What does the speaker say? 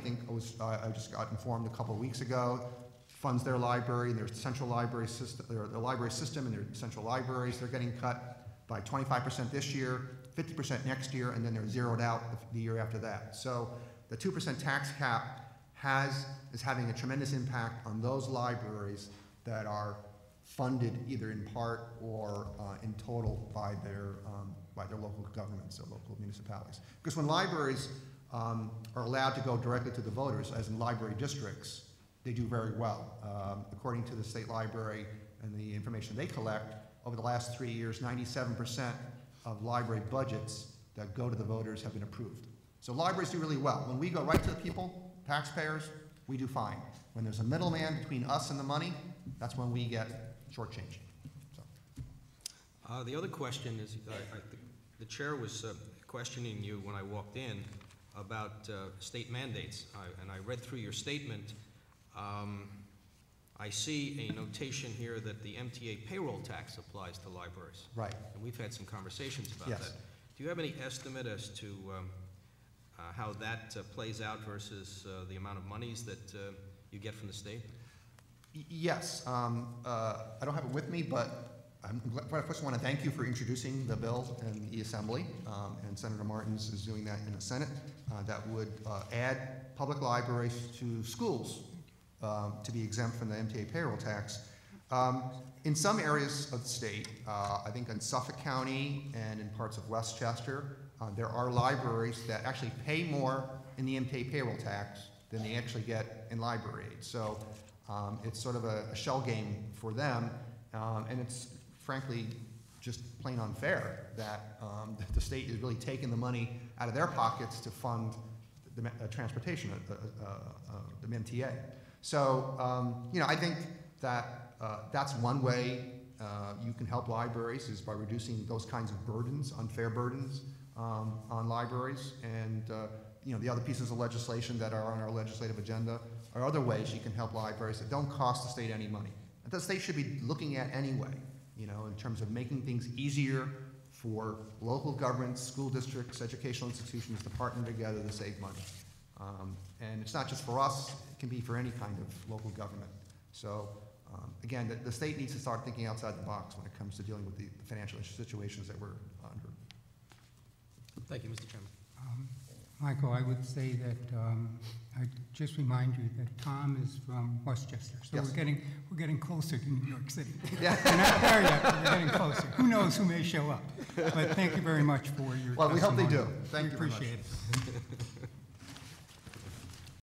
think I just got informed a couple of weeks ago, funds their library, their central library system, their library system and their central libraries. They're getting cut by 25% this year, 50% next year, and then they're zeroed out the year after that. So the 2% tax cap is having a tremendous impact on those libraries that are funded either in part or in total by their local governments or local municipalities. Because when libraries are allowed to go directly to the voters, as in library districts, they do very well. According to the state library and the information they collect, over the last 3 years, 97% of library budgets that go to the voters have been approved. So libraries do really well. When we go right to the people, taxpayers, we do fine. When there's a middleman between us and the money, that's when we get shortchanged. So. The other question is, the chair was questioning you when I walked in about state mandates, and I read through your statement. I see a notation here that the MTA payroll tax applies to libraries. Right. And we've had some conversations about Yes. that. Do you have any estimate as to how that plays out versus the amount of monies that you get from the state? Yes. I don't have it with me, but I first want to thank you for introducing the bill in the Assembly, and Senator Martins is doing that in the Senate. That would add public libraries to schools to be exempt from the MTA payroll tax. In some areas of the state, I think in Suffolk County and in parts of Westchester, there are libraries that actually pay more in the MTA payroll tax than they actually get in library aid. So it's sort of a shell game for them, and it's frankly just plain unfair that the state is really taking the money out of their pockets to fund the transportation, the MTA. So, you know, I think that that's one way you can help libraries is by reducing those kinds of burdens, unfair burdens on libraries. And, you know, the other pieces of legislation that are on our legislative agenda are other ways you can help libraries that don't cost the state any money, that the state should be looking at anyway, you know, in terms of making things easier for local governments, school districts, educational institutions to partner together to save money. And it's not just for us, it can be for any kind of local government. So again, the state needs to start thinking outside the box when it comes to dealing with the financial situations that we're under. Thank you, Mr. Chairman. Michael, I would say that I just remind you that Tom is from Westchester, so Yes. we're getting closer to New York City. Yeah. We're not there yet, but we're getting closer. Who knows who may show up? But thank you very much for your Well, we hope they testimony. do. Thank you very much. Appreciate it.